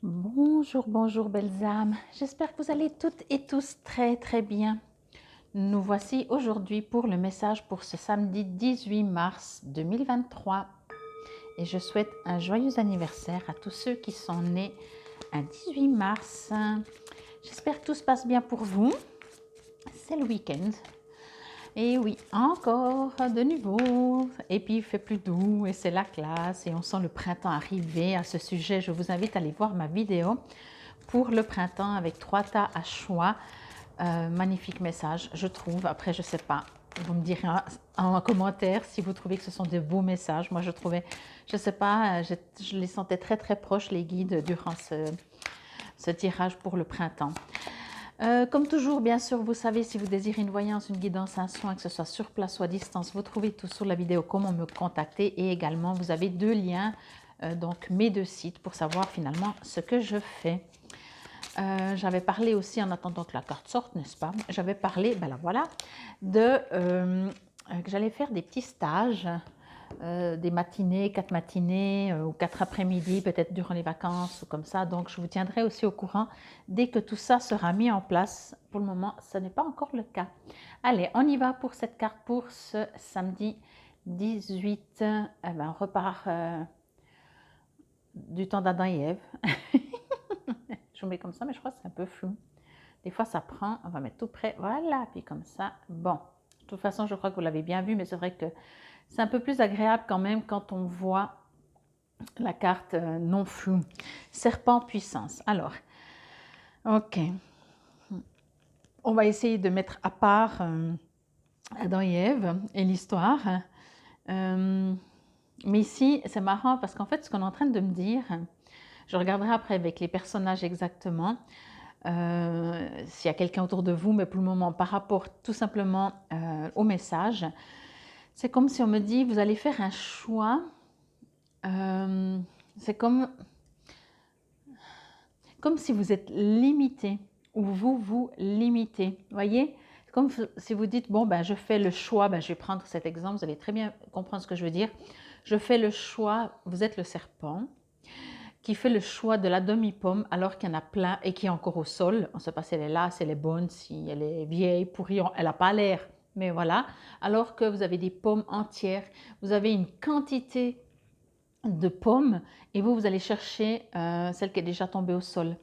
Bonjour, bonjour belles âmes. J'espère que vous allez toutes et tous très très bien. Nous voici aujourd'hui pour le message pour ce samedi 18 mars 2023. Et je souhaite un joyeux anniversaire à tous ceux qui sont nés un 18 mars. J'espère que tout se passe bien pour vous. C'est le week-end. Et oui, encore de nouveau. Et puis il fait plus doux et c'est la classe et on sent le printemps arriver. À ce sujet, je vous invite à aller voir ma vidéo pour le printemps avec 3 tas à choix. Magnifique message, je trouve. Après, je sais pas. Vous me direz en commentaire si vous trouvez que ce sont de beaux messages. Moi, je trouvais, je sais pas, je les sentais très très proches, les guides, durant ce tirage pour le printemps. Comme toujours, bien sûr, vous savez, si vous désirez une voyance, une guidance, un soin, que ce soit sur place ou à distance, vous trouvez tout sous la vidéo comment me contacter. Et également, vous avez 2 liens, donc mes 2 sites pour savoir finalement ce que je fais. J'avais parlé aussi, en attendant que la carte sorte, n'est-ce pas? J'avais parlé, ben là voilà, que j'allais faire des petits stages, des matinées, 4 matinées ou 4 après-midi, peut-être durant les vacances ou comme ça. Donc, je vous tiendrai aussi au courant dès que tout ça sera mis en place. Pour le moment, ce n'est pas encore le cas. Allez, on y va pour cette carte pour ce samedi 18. Eh ben, on repart du temps d'Adam et Ève. Je vous mets comme ça, mais je crois que c'est un peu flou. Des fois, ça prend, on va mettre tout près, voilà, puis comme ça. Bon, de toute façon, je crois que vous l'avez bien vu, mais c'est vrai que c'est un peu plus agréable quand même quand on voit la carte non floue. Serpent puissance. Alors, ok. On va essayer de mettre à part Adam et Ève et l'histoire. Mais ici, c'est marrant parce qu'en fait, ce qu'on est en train de me dire, je regarderai après avec les personnages exactement, s'il y a quelqu'un autour de vous, mais pour le moment, par rapport tout simplement au message, c'est comme si on me dit, vous allez faire un choix. C'est comme si vous êtes limité ou vous vous limitez. Voyez, comme si vous dites, bon, ben, je fais le choix, ben, je vais prendre cet exemple, vous allez très bien comprendre ce que je veux dire. Je fais le choix, vous êtes le serpent, qui fait le choix de la demi-pomme alors qu'il y en a plein et qui est encore au sol. On ne sait pas si elle est là, si elle est bonne, si elle est vieille, pourrie, elle n'a pas l'air. Mais voilà, alors que vous avez des pommes entières, vous avez une quantité de pommes et vous allez chercher celle qui est déjà tombée au sol.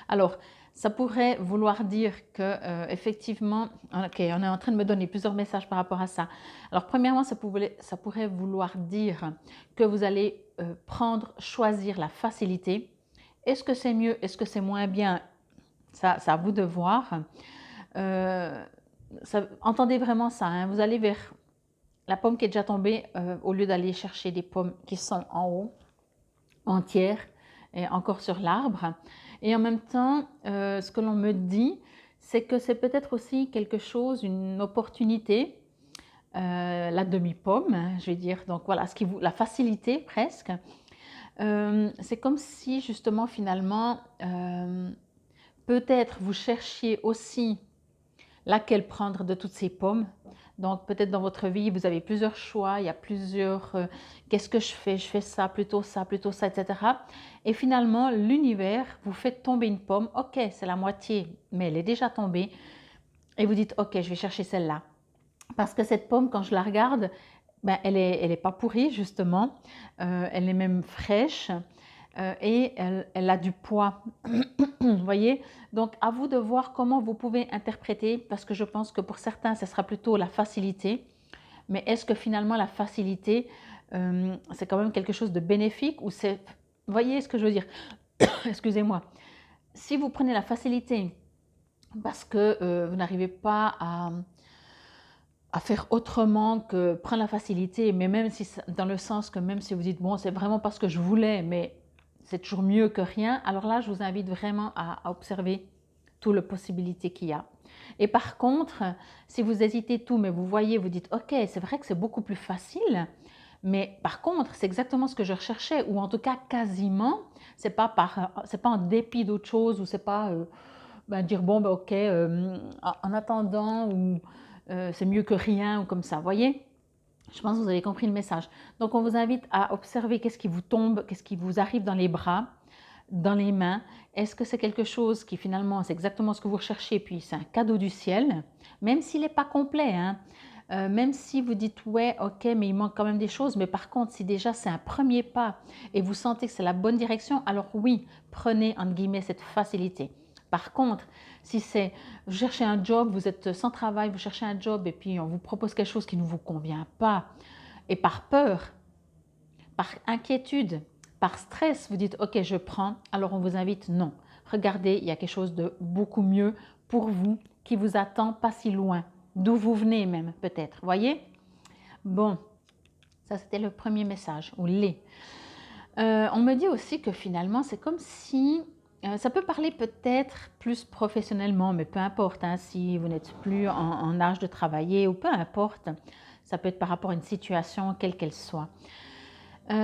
Alors, ça pourrait vouloir dire que effectivement, ok, on est en train de me donner plusieurs messages par rapport à ça. Alors, premièrement, ça pourrait vouloir dire que vous allez choisir la facilité. Est-ce que c'est mieux? Est-ce que c'est moins bien? Ça, c'est à vous de voir. Entendez vraiment ça, hein. Vous allez vers la pomme qui est déjà tombée au lieu d'aller chercher des pommes qui sont en haut, entières, et encore sur l'arbre. Et en même temps, ce que l'on me dit, c'est que c'est peut-être aussi quelque chose, une opportunité, la demi-pomme, hein, je vais dire, donc voilà, la facilité presque. C'est comme si justement finalement, peut-être vous cherchiez aussi laquelle prendre de toutes ces pommes. Donc peut-être dans votre vie, vous avez plusieurs choix, il y a plusieurs qu'est-ce que je fais ça, plutôt ça, etc. Et finalement, l'univers vous fait tomber une pomme, ok, c'est la moitié, mais elle est déjà tombée, et vous dites, ok, je vais chercher celle-là. Parce que cette pomme, quand je la regarde, ben, elle est pas pourrie justement, elle est même fraîche, et elle a du poids. Vous voyez? Donc, à vous de voir comment vous pouvez interpréter, parce que je pense que pour certains, ce sera plutôt la facilité. Mais est-ce que finalement, la facilité, c'est quand même quelque chose de bénéfique ou c'est... Vous voyez ce que je veux dire? Excusez-moi. Si vous prenez la facilité parce que vous n'arrivez pas à faire autrement que prendre la facilité, mais même si dans le sens que même si vous dites, bon, c'est vraiment parce que je voulais, mais c'est toujours mieux que rien, alors là, je vous invite vraiment à observer toutes les possibilités qu'il y a. Et par contre, si vous hésitez tout, mais vous voyez, vous dites, ok, c'est vrai que c'est beaucoup plus facile, mais par contre, c'est exactement ce que je recherchais, ou en tout cas quasiment, c'est pas en dépit d'autre chose, ou c'est pas ben, dire, bon, ben, ok, en attendant, ou c'est mieux que rien, ou comme ça, vous voyez? Je pense que vous avez compris le message. Donc, on vous invite à observer qu'est-ce qui vous tombe, qu'est-ce qui vous arrive dans les bras, dans les mains? Est-ce que c'est quelque chose qui finalement, c'est exactement ce que vous recherchez, puis c'est un cadeau du ciel, même s'il n'est pas complet, hein? Même si vous dites, ouais, ok, mais il manque quand même des choses, mais par contre, si déjà c'est un premier pas et vous sentez que c'est la bonne direction, alors oui, prenez, entre guillemets, cette facilité. Par contre, si c'est, vous cherchez un job, vous êtes sans travail, vous cherchez un job et puis on vous propose quelque chose qui ne vous convient pas, et par peur, par inquiétude, par stress, vous dites, ok, je prends, alors on vous invite, non. Regardez, il y a quelque chose de beaucoup mieux pour vous qui vous attend pas si loin, d'où vous venez même peut-être, voyez? Bon, ça c'était le premier message, ou les. On me dit aussi que finalement, c'est comme si, ça peut parler peut-être plus professionnellement, mais peu importe, hein, si vous n'êtes plus en âge de travailler ou peu importe, ça peut être par rapport à une situation, quelle qu'elle soit.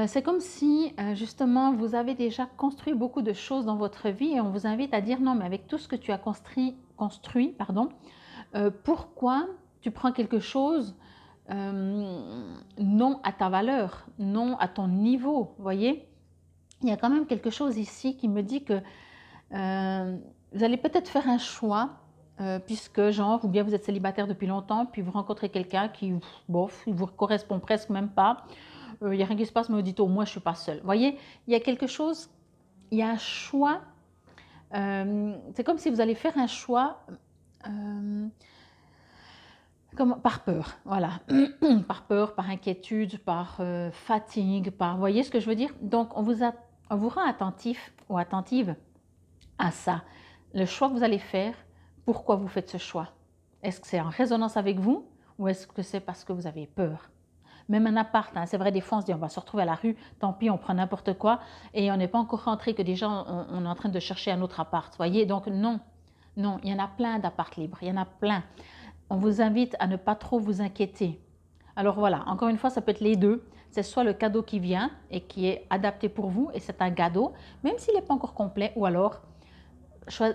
C'est comme si, justement, vous avez déjà construit beaucoup de choses dans votre vie et on vous invite à dire non, mais avec tout ce que tu as construit, pardon, pourquoi tu prends quelque chose non à ta valeur, non à ton niveau, voyez? Il y a quand même quelque chose ici qui me dit que vous allez peut-être faire un choix, puisque genre, ou bien vous êtes célibataire depuis longtemps, puis vous rencontrez quelqu'un qui, bof, il vous correspond presque même pas. Il n'y a rien qui se passe, mais vous dites, oh, moi, je ne suis pas seule. Vous voyez, il y a quelque chose, il y a un choix. C'est comme si vous allez faire un choix par peur, voilà. Par peur, par inquiétude, par fatigue, par... Vous voyez ce que je veux dire? Donc, on vous rend attentif ou attentive à ça. Le choix que vous allez faire, pourquoi vous faites ce choix? Est-ce que c'est en résonance avec vous ou est-ce que c'est parce que vous avez peur? Même un appart, hein, c'est vrai, des fois on se dit on va se retrouver à la rue, tant pis, on prend n'importe quoi et on n'est pas encore rentré que déjà on est en train de chercher un autre appart, voyez? Donc non, non, il y en a plein d'apparts libres, il y en a plein. On vous invite à ne pas trop vous inquiéter. Alors voilà, encore une fois, ça peut être les deux. C'est soit le cadeau qui vient et qui est adapté pour vous et c'est un cadeau, même s'il n'est pas encore complet, ou alors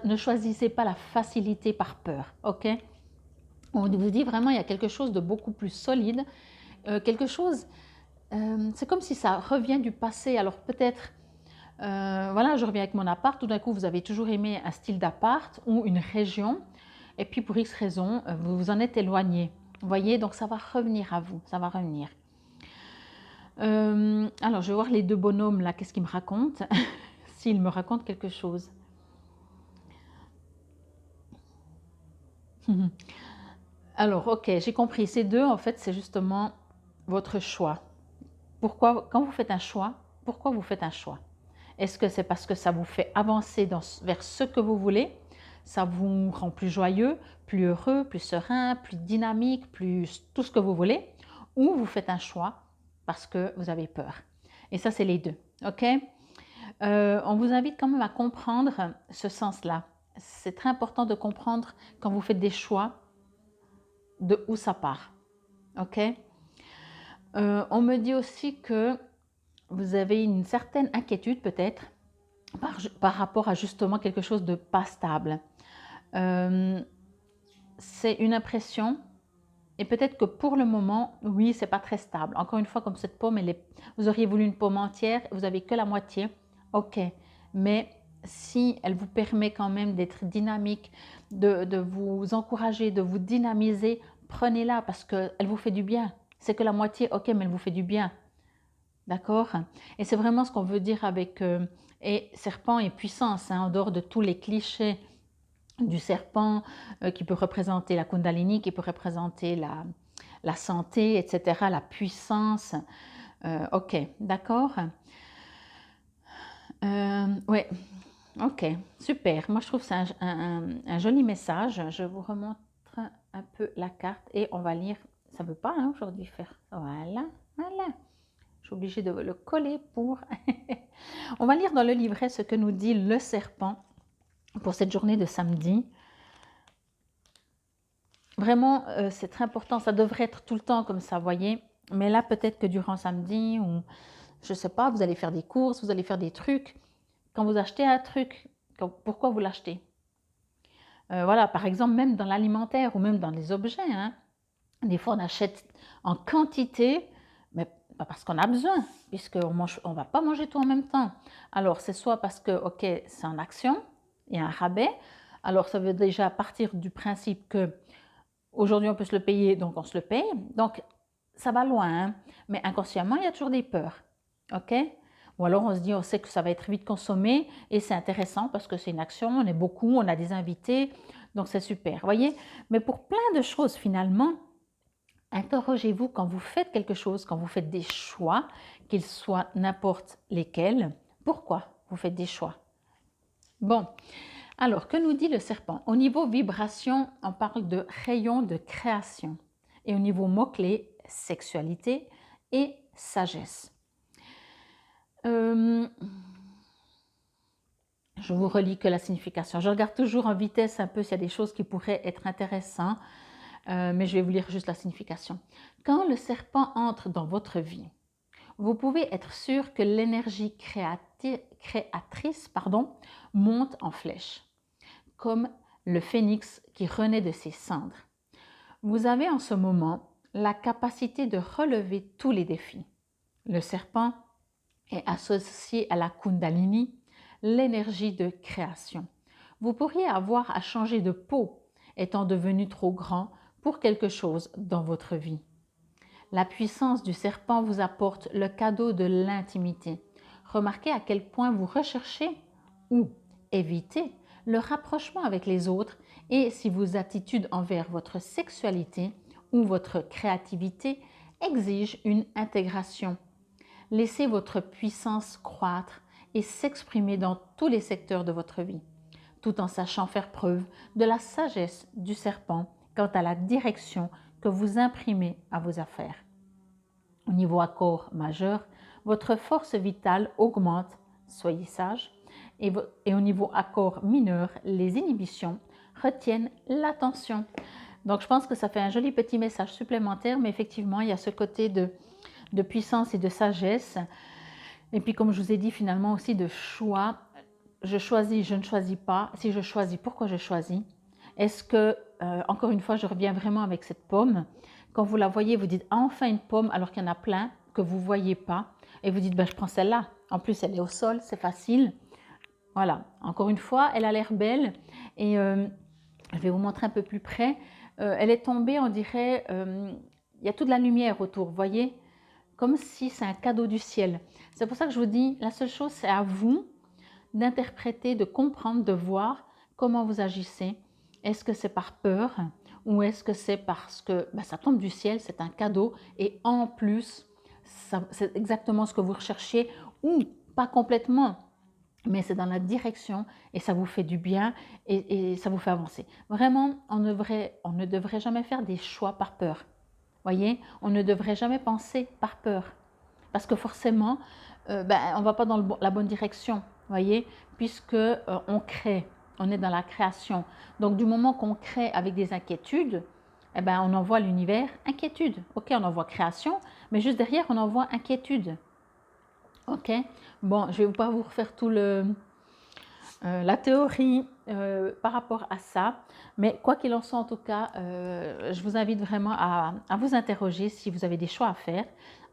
ne choisissez pas la facilité par peur, ok? On vous dit vraiment il y a quelque chose de beaucoup plus solide, quelque chose, c'est comme si ça revient du passé. Alors peut-être, voilà, je reviens avec mon appart, tout d'un coup vous avez toujours aimé un style d'appart ou une région, et puis pour X raison, vous vous en êtes éloigné. Vous voyez, donc ça va revenir à vous, ça va revenir. Alors je vais voir les deux bonhommes là, qu'est-ce qu'ils me racontent, s'ils me racontent quelque chose. Alors, ok, j'ai compris. Ces deux, en fait, c'est justement votre choix. Pourquoi, quand vous faites un choix, pourquoi vous faites un choix? Est-ce que c'est parce que ça vous fait avancer vers ce que vous voulez? Ça vous rend plus joyeux, plus heureux, plus serein, plus dynamique, plus tout ce que vous voulez? Ou vous faites un choix parce que vous avez peur? Et ça, c'est les deux, ok? On vous invite quand même à comprendre ce sens-là. C'est très important de comprendre quand vous faites des choix, de où ça part, ok? On me dit aussi que vous avez une certaine inquiétude peut-être par rapport à justement quelque chose de pas stable. C'est une impression et peut-être que pour le moment, oui, c'est pas très stable. Encore une fois, comme cette pomme, vous auriez voulu une pomme entière, vous avez que la moitié, ok. Mais si elle vous permet quand même d'être dynamique, de vous encourager, de vous dynamiser, prenez-la parce qu'elle vous fait du bien. C'est que la moitié, ok, mais elle vous fait du bien. D'accord? Et c'est vraiment ce qu'on veut dire avec et serpent et puissance, hein, en dehors de tous les clichés du serpent qui peut représenter la Kundalini, qui peut représenter la santé, etc., la puissance. Ok, d'accord? Oui, ok, super. Moi, je trouve que c'est un joli message. Je vous remontre un peu la carte et on va lire. Ça ne veut pas hein, aujourd'hui faire. Voilà, voilà. Je suis obligée de le coller pour... On va lire dans le livret ce que nous dit le serpent pour cette journée de samedi. Vraiment, c'est très important. Ça devrait être tout le temps comme ça, voyez. Mais là, peut-être que durant samedi, ou je ne sais pas, vous allez faire des courses, vous allez faire des trucs. Quand vous achetez un truc, pourquoi vous l'achetez? Voilà, par exemple, même dans l'alimentaire ou même dans les objets. Hein. Des fois, on achète en quantité, mais Bah, parce qu'on a besoin, puisqu'on on va pas manger tout en même temps. Alors, c'est soit parce que, ok, c'est en action, il y a un rabais. Alors, ça veut déjà partir du principe que aujourd'hui on peut se le payer, donc on se le paye. Donc, ça va loin, hein. Mais inconsciemment, il y a toujours des peurs. Ok? Ou alors on se dit, on sait que ça va être vite consommé et c'est intéressant parce que c'est une action, on est beaucoup, on a des invités, donc c'est super. Voyez? Mais pour plein de choses finalement, interrogez-vous quand vous faites quelque chose, quand vous faites des choix, qu'ils soient n'importe lesquels. Pourquoi vous faites des choix? Bon, alors que nous dit le serpent? Au niveau vibration, on parle de rayon de création. Et au niveau mot-clé, sexualité et sagesse. Je vous relis que la signification. Je regarde toujours en vitesse un peu s'il y a des choses qui pourraient être intéressantes, mais je vais vous lire juste la signification. Quand le serpent entre dans votre vie, vous pouvez être sûr que l'énergie créatrice monte en flèche, comme le phénix qui renaît de ses cendres. Vous avez en ce moment la capacité de relever tous les défis. Le serpent est associé à la Kundalini, l'énergie de création. Vous pourriez avoir à changer de peau, étant devenu trop grand pour quelque chose dans votre vie. La puissance du serpent vous apporte le cadeau de l'intimité. Remarquez à quel point vous recherchez ou évitez le rapprochement avec les autres et si vos attitudes envers votre sexualité ou votre créativité exigent une intégration. Laissez votre puissance croître et s'exprimer dans tous les secteurs de votre vie, tout en sachant faire preuve de la sagesse du serpent quant à la direction que vous imprimez à vos affaires. Au niveau accord majeur, votre force vitale augmente, soyez sage, et au niveau accord mineur, les inhibitions retiennent l'attention. Donc je pense que ça fait un joli petit message supplémentaire, mais effectivement, il y a ce côté de puissance et de sagesse. Et puis comme je vous ai dit, finalement aussi de choix. Je choisis, je ne choisis pas. Si je choisis, pourquoi je choisis? Est-ce que, encore une fois, je reviens vraiment avec cette pomme. Quand vous la voyez, vous dites enfin une pomme alors qu'il y en a plein que vous ne voyez pas. Et vous dites, ben, je prends celle-là. En plus, elle est au sol, c'est facile. Voilà, encore une fois, elle a l'air belle. Et je vais vous montrer un peu plus près. Elle est tombée, on dirait, il y a toute la lumière autour, vous voyez? Comme si c'est un cadeau du ciel. C'est pour ça que je vous dis, la seule chose, c'est à vous d'interpréter, de comprendre, de voir comment vous agissez. Est-ce que c'est par peur ou est-ce que c'est parce que ça tombe du ciel, c'est un cadeau et en plus, c'est exactement ce que vous recherchiez ou pas complètement, mais c'est dans la direction et ça vous fait du bien et ça vous fait avancer. Vraiment, on ne devrait jamais faire des choix par peur. Voyez, on ne devrait jamais penser par peur parce que forcément, on ne va pas dans la bonne direction, voyez, puisque on crée, on est dans la création. Donc du moment qu'on crée avec des inquiétudes, on envoie à l'univers inquiétude. Ok, on envoie création, mais juste derrière, on envoie inquiétude. Ok, bon, je ne vais pas vous refaire tout la théorie par rapport à ça, mais quoi qu'il en soit, en tout cas, je vous invite vraiment à vous interroger si vous avez des choix à faire.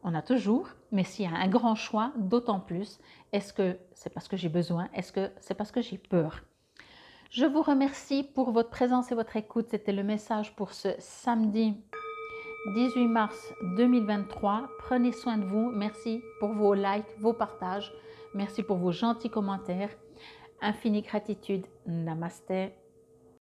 On a toujours, mais s'il y a un grand choix, d'autant plus. Est-ce que c'est parce que j'ai besoin? Est-ce que c'est parce que j'ai peur? Je vous remercie pour votre présence et votre écoute. C'était le message pour ce samedi 18 mars 2023. Prenez soin de vous. Merci pour vos likes, vos partages. Merci pour vos gentils commentaires. Infinie gratitude. Namasté.